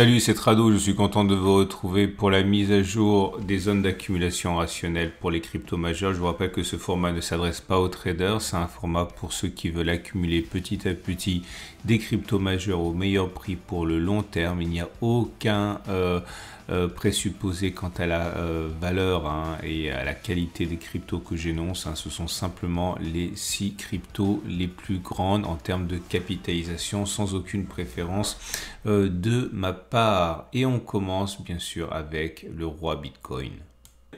Salut, c'est Trado, je suis content de vous retrouver pour la mise à jour des zones d'accumulation rationnelle pour les cryptos majeurs. Je vous rappelle que ce format ne s'adresse pas aux traders, c'est un format pour ceux qui veulent accumuler petit à petit des cryptos majeurs au meilleur prix pour le long terme. Il n'y a aucun présupposé quant à la valeur et à la qualité des cryptos que j'énonce. Ce sont simplement les 6 cryptos les plus grandes en termes de capitalisation, sans aucune préférence de ma part. Et on commence bien sûr avec le roi Bitcoin.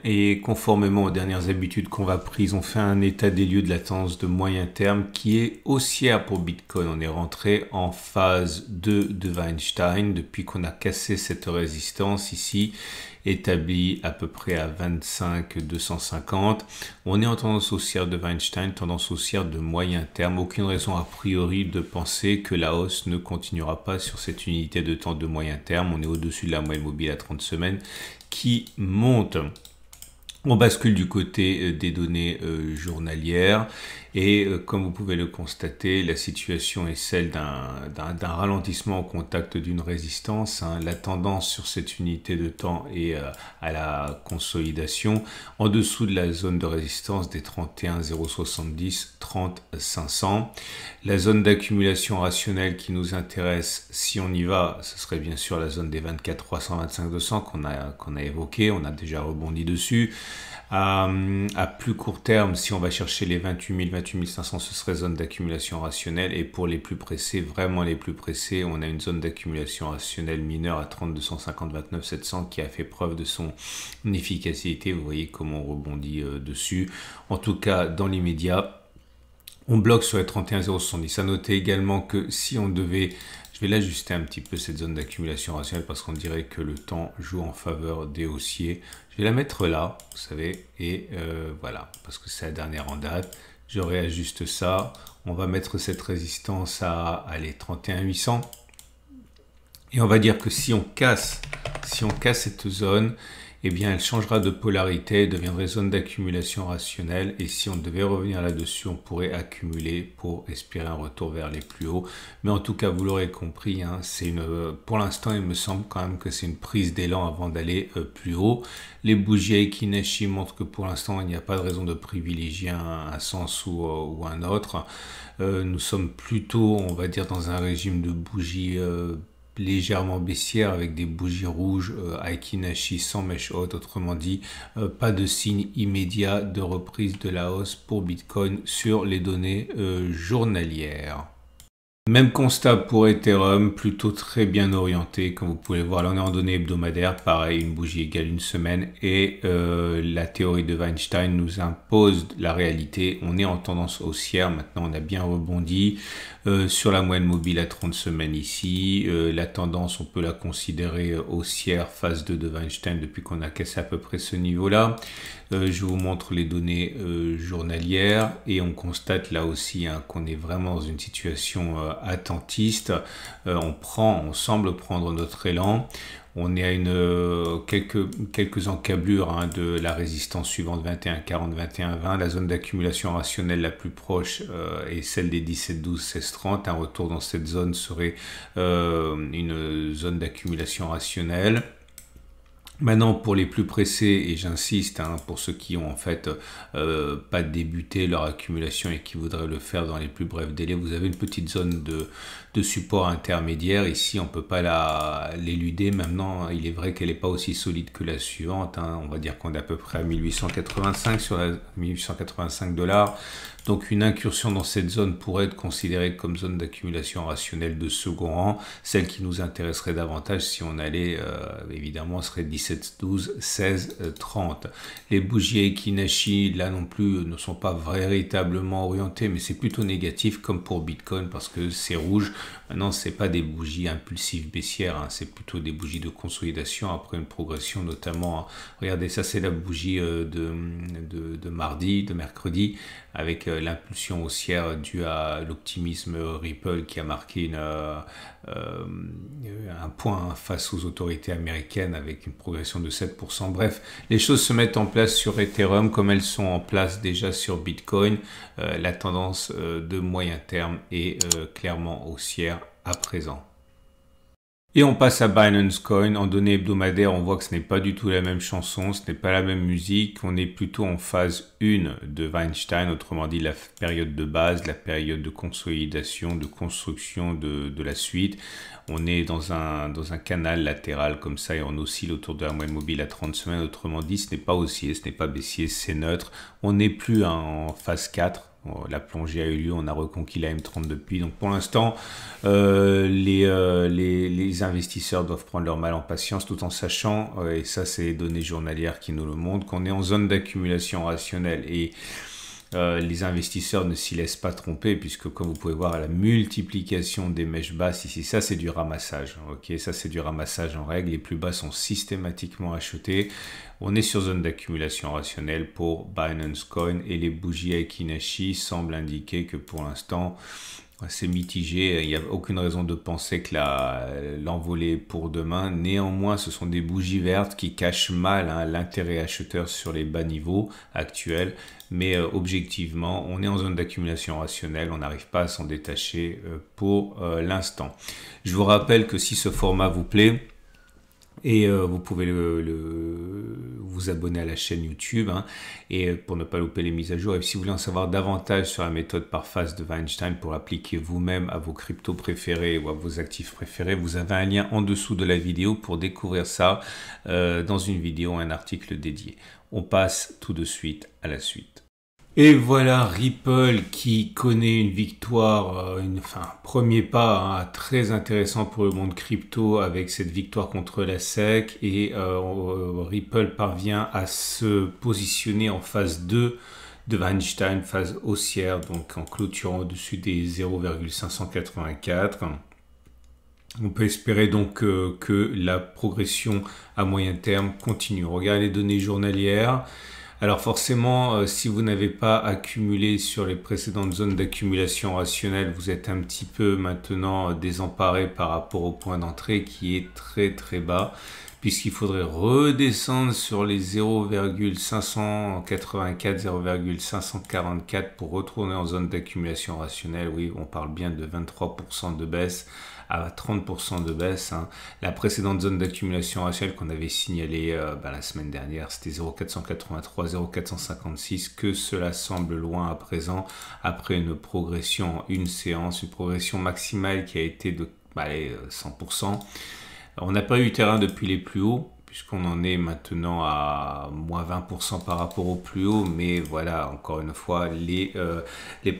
Et conformément aux dernières habitudes qu'on va prises, on fait un état des lieux de la tendance de moyen terme qui est haussière pour Bitcoin. On est rentré en phase 2 de Weinstein depuis qu'on a cassé cette résistance ici, établie à peu près à 25 250. On est en tendance haussière de Weinstein, tendance haussière de moyen terme. Aucune raison a priori de penser que la hausse ne continuera pas sur cette unité de temps de moyen terme. On est au-dessus de la moyenne mobile à 30 semaines qui monte. On bascule du côté des données journalières et comme vous pouvez le constater, la situation est celle d'un ralentissement au contact d'une résistance. La tendance sur cette unité de temps est à la consolidation en dessous de la zone de résistance des 31 070 30 500. La zone d'accumulation rationnelle qui nous intéresse, si on y va, ce serait bien sûr la zone des 24 300 25 200 qu'on a évoqué. On a déjà rebondi dessus. À plus court terme, si on va chercher les 28 000, 28 500, ce serait zone d'accumulation rationnelle. Et pour les plus pressés, vraiment les plus pressés, on a une zone d'accumulation rationnelle mineure à 30 250 29 700 qui a fait preuve de son efficacité. Vous voyez comment on rebondit dessus. En tout cas, dans l'immédiat, on bloque sur les 31 070. À noter également que si on devait... Je vais l'ajuster un petit peu cette zone d'accumulation rationnelle parce qu'on dirait que le temps joue en faveur des haussiers. Je vais la mettre là, vous savez, et voilà, parce que c'est la dernière en date. Je réajuste ça. On va mettre cette résistance à les 31 800. Et on va dire que si on casse cette zone, eh bien, elle changera de polarité, elle deviendrait zone d'accumulation rationnelle. Et si on devait revenir là-dessus, on pourrait accumuler pour espérer un retour vers les plus hauts. Mais en tout cas, vous l'aurez compris, pour l'instant, il me semble quand même que c'est une prise d'élan avant d'aller plus haut. Les bougies Aiki-Nashi montrent que pour l'instant, il n'y a pas de raison de privilégier un sens ou un autre. Nous sommes plutôt, on va dire, dans un régime de bougies légèrement baissière avec des bougies rouges Aiki-Nashi sans mèche haute, autrement dit pas de signe immédiat de reprise de la hausse pour Bitcoin sur les données journalières. Même constat pour Ethereum, plutôt très bien orienté, comme vous pouvez le voir. Là, on est en données hebdomadaires, pareil, une bougie égale une semaine. Et la théorie de Weinstein nous impose la réalité. On est en tendance haussière. Maintenant, on a bien rebondi sur la moyenne mobile à 30 semaines ici. La tendance, on peut la considérer haussière, phase 2 de Weinstein, depuis qu'on a cassé à peu près ce niveau-là. Je vous montre les données journalières et on constate là aussi qu'on est vraiment dans une situation attentiste. On semble prendre notre élan. On est à quelques encablures de la résistance suivante 21 40 21 20. La zone d'accumulation rationnelle la plus proche est celle des 17 12 16 30. Un retour dans cette zone serait une zone d'accumulation rationnelle. Maintenant, pour les plus pressés, et j'insiste, pour ceux qui ont en fait pas débuté leur accumulation et qui voudraient le faire dans les plus brefs délais, vous avez une petite zone de support intermédiaire. Ici, on ne peut pas l'éluder. Maintenant, il est vrai qu'elle n'est pas aussi solide que la suivante. On va dire qu'on est à peu près à 1885 sur la 1885 $. Donc une incursion dans cette zone pourrait être considérée comme zone d'accumulation rationnelle de second rang. Celle qui nous intéresserait davantage si on allait, évidemment, serait 17, 12, 16, 30. Les bougies Aiki-Nashi, là non plus, ne sont pas véritablement orientées, mais c'est plutôt négatif comme pour Bitcoin parce que c'est rouge. Maintenant, ce n'est pas des bougies impulsives baissières, c'est plutôt des bougies de consolidation après une progression notamment. Regardez, ça c'est la bougie de mercredi, avec l'impulsion haussière due à l'optimisme Ripple qui a marqué un point face aux autorités américaines avec une progression de 7%. Bref, les choses se mettent en place sur Ethereum comme elles sont en place déjà sur Bitcoin. La tendance de moyen terme est clairement haussière à présent. Et on passe à Binance Coin. En données hebdomadaires, on voit que ce n'est pas du tout la même chanson, ce n'est pas la même musique. On est plutôt en phase 1 de Weinstein, autrement dit la période de base, la période de consolidation, de construction de la suite. On est dans un canal latéral comme ça et on oscille autour de la moyenne mobile à 30 semaines. Autrement dit, ce n'est pas haussier, ce n'est pas baissier, c'est neutre. On n'est plus en phase 4. La plongée a eu lieu, on a reconquis la M30 depuis. Donc pour l'instant, les investisseurs doivent prendre leur mal en patience tout en sachant, et ça c'est les données journalières qui nous le montrent, qu'on est en zone d'accumulation rationnelle. Et les investisseurs ne s'y laissent pas tromper puisque comme vous pouvez voir la multiplication des mèches basses ici, ça c'est du ramassage, ok, ça c'est du ramassage en règle, les plus bas sont systématiquement achetés. On est sur zone d'accumulation rationnelle pour Binance Coin et les bougies Aekinashi semblent indiquer que pour l'instant c'est mitigé, il n'y a aucune raison de penser que l'envolée est pour demain. Néanmoins, ce sont des bougies vertes qui cachent mal l'intérêt acheteur sur les bas niveaux actuels. Mais objectivement, on est en zone d'accumulation rationnelle, on n'arrive pas à s'en détacher pour l'instant. Je vous rappelle que si ce format vous plaît, et vous pouvez vous abonner à la chaîne YouTube et pour ne pas louper les mises à jour. Et si vous voulez en savoir davantage sur la méthode par phase de Weinstein pour appliquer vous-même à vos cryptos préférés ou à vos actifs préférés, vous avez un lien en dessous de la vidéo pour découvrir ça dans une vidéo, un article dédié. On passe tout de suite à la suite. Et voilà Ripple qui connaît une victoire, premier pas très intéressant pour le monde crypto avec cette victoire contre la SEC et Ripple parvient à se positionner en phase 2 de Weinstein, phase haussière, donc en clôturant au-dessus des 0,584. On peut espérer donc que la progression à moyen terme continue. Regardez les données journalières. Alors forcément, si vous n'avez pas accumulé sur les précédentes zones d'accumulation rationnelle, vous êtes un petit peu maintenant désemparé par rapport au point d'entrée qui est très très bas, puisqu'il faudrait redescendre sur les 0,584, 0,544 pour retourner en zone d'accumulation rationnelle. Oui, on parle bien de 23% de baisse à 30% de baisse. La précédente zone d'accumulation rationnelle qu'on avait signalée la semaine dernière, c'était 0,483, 0,456, que cela semble loin à présent après une progression en une séance, une progression maximale qui a été de 100%. On n'a pas eu terrain depuis les plus hauts, puisqu'on en est maintenant à moins 20% par rapport au plus haut, mais voilà, encore une fois, les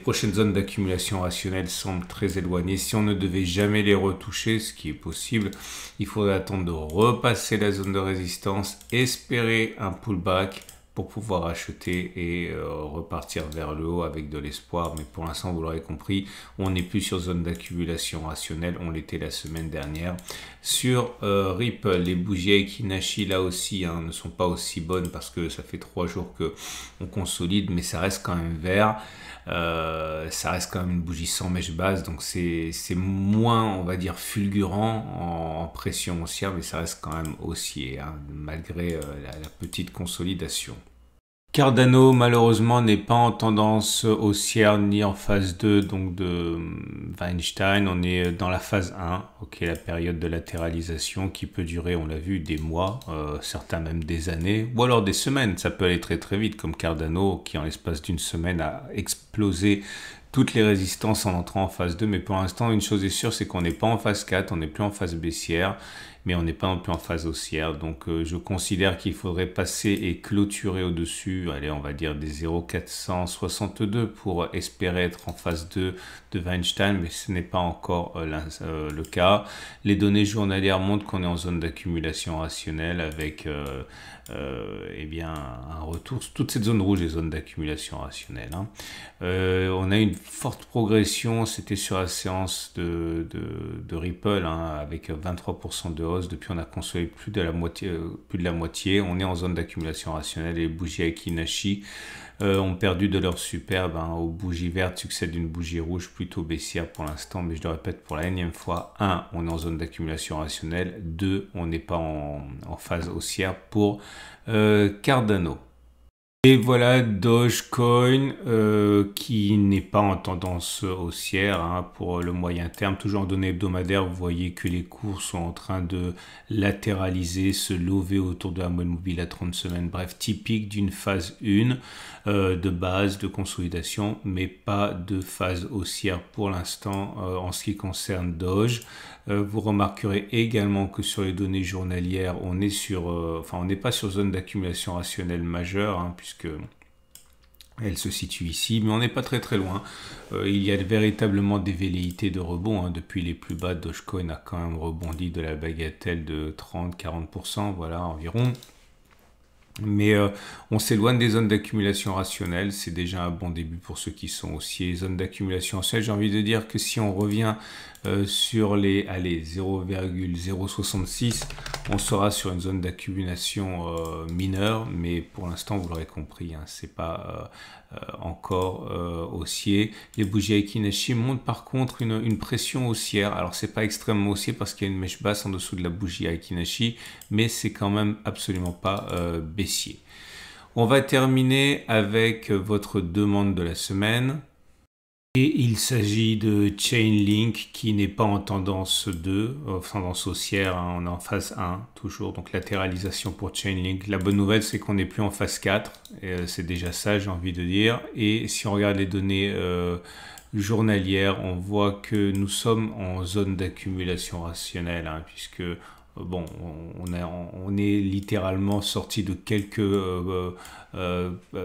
prochaines zones d'accumulation rationnelle semblent très éloignées. Si on ne devait jamais les retoucher, ce qui est possible, il faudrait attendre de repasser la zone de résistance, espérer un pullback pour pouvoir acheter et repartir vers le haut avec de l'espoir. Mais pour l'instant, vous l'aurez compris, on n'est plus sur zone d'accumulation rationnelle, on l'était la semaine dernière. Sur Ripple, les bougies Aekinashi là aussi ne sont pas aussi bonnes parce que ça fait 3 jours qu'on consolide, mais ça reste quand même vert. Ça reste quand même une bougie sans mèche basse, donc c'est moins, on va dire, fulgurant en pression haussière, mais ça reste quand même haussier, malgré la petite consolidation. Cardano, malheureusement, n'est pas en tendance haussière ni en phase 2 donc de Weinstein. On est dans la phase 1, la période de latéralisation qui peut durer, on l'a vu, des mois, certains même des années, ou alors des semaines. Ça peut aller très très vite, comme Cardano qui en l'espace d'une semaine a explosé toutes les résistances en entrant en phase 2. Mais pour l'instant, une chose est sûre, c'est qu'on n'est pas en phase 4, on n'est plus en phase baissière, mais on n'est pas non plus en phase haussière. Donc je considère qu'il faudrait passer et clôturer au-dessus, allez, on va dire des 0,462 pour espérer être en phase 2 de Weinstein, mais ce n'est pas encore le cas. Les données journalières montrent qu'on est en zone d'accumulation rationnelle avec un retour. Toute cette zone rouge est zone d'accumulation rationnelle. On a une forte progression, c'était sur la séance de Ripple avec 23% de hausse. Depuis, on a consommé plus de la moitié. On est en zone d'accumulation rationnelle et les bougies Aekinashi ont perdu de leur superbe. Aux bougies vertes succède une bougie rouge plutôt baissière pour l'instant, mais je le répète pour la énième fois, 1, on est en zone d'accumulation rationnelle, 2, on n'est pas en phase haussière pour Cardano. Et voilà Dogecoin qui n'est pas en tendance haussière hein, pour le moyen terme. Toujours en données hebdomadaires, vous voyez que les cours sont en train de latéraliser, se lever autour de la moyenne mobile à 30 semaines. Bref, typique d'une phase 1 de base, de consolidation, mais pas de phase haussière pour l'instant en ce qui concerne Doge. Vous remarquerez également que sur les données journalières, on est sur, on n'est pas sur zone d'accumulation rationnelle majeure, hein, puisque elle se situe ici, mais on n'est pas très loin. Il y a véritablement des velléités de rebond. Hein. Depuis les plus bas, Dogecoin a quand même rebondi de la bagatelle de 30-40%, voilà environ. Mais on s'éloigne des zones d'accumulation rationnelle, c'est déjà un bon début pour ceux qui sont haussiers. Zones d'accumulation rationnelle, j'ai envie de dire que si on revient sur les 0,066, on sera sur une zone d'accumulation mineure, mais pour l'instant, vous l'aurez compris, hein, c'est pas encore haussier. Les bougies Aiki-Nashi montrent par contre une pression haussière. Alors c'est pas extrêmement haussier parce qu'il y a une mèche basse en dessous de la bougie Aiki-Nashi, mais c'est quand même absolument pas baissier. On va terminer avec votre demande de la semaine. Et il s'agit de Chainlink qui n'est pas en tendance 2, tendance haussière, hein, on est en phase 1 toujours, donc latéralisation pour Chainlink. La bonne nouvelle c'est qu'on n'est plus en phase 4, c'est déjà ça j'ai envie de dire. Et si on regarde les données journalières, on voit que nous sommes en zone d'accumulation rationnelle, hein, puisque bon, on est littéralement sorti de quelques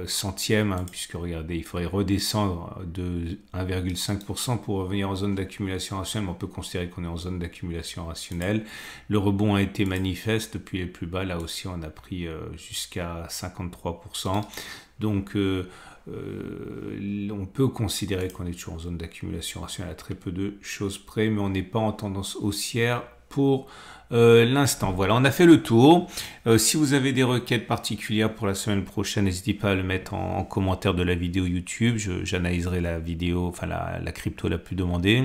centièmes, hein, puisque regardez, il faudrait redescendre de 1,5% pour revenir en zone d'accumulation rationnelle, mais on peut considérer qu'on est en zone d'accumulation rationnelle. Le rebond a été manifeste depuis les plus bas, là aussi on a pris jusqu'à 53%. Donc on peut considérer qu'on est toujours en zone d'accumulation rationnelle à très peu de choses près, mais on n'est pas en tendance haussière pour l'instant. Voilà, on a fait le tour. Si vous avez des requêtes particulières pour la semaine prochaine, n'hésitez pas à le mettre en commentaire de la vidéo YouTube. J'analyserai la vidéo, la crypto la plus demandée.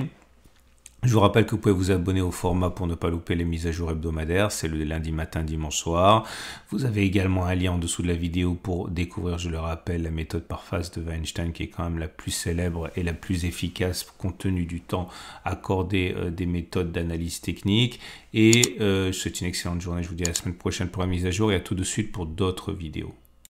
Je vous rappelle que vous pouvez vous abonner au format pour ne pas louper les mises à jour hebdomadaires. C'est le lundi matin, dimanche soir. Vous avez également un lien en dessous de la vidéo pour découvrir, je le rappelle, la méthode par phase de Weinstein qui est quand même la plus célèbre et la plus efficace compte tenu du temps accordé des méthodes d'analyse technique. Et je vous souhaite une excellente journée. Je vous dis à la semaine prochaine pour la mise à jour et à tout de suite pour d'autres vidéos.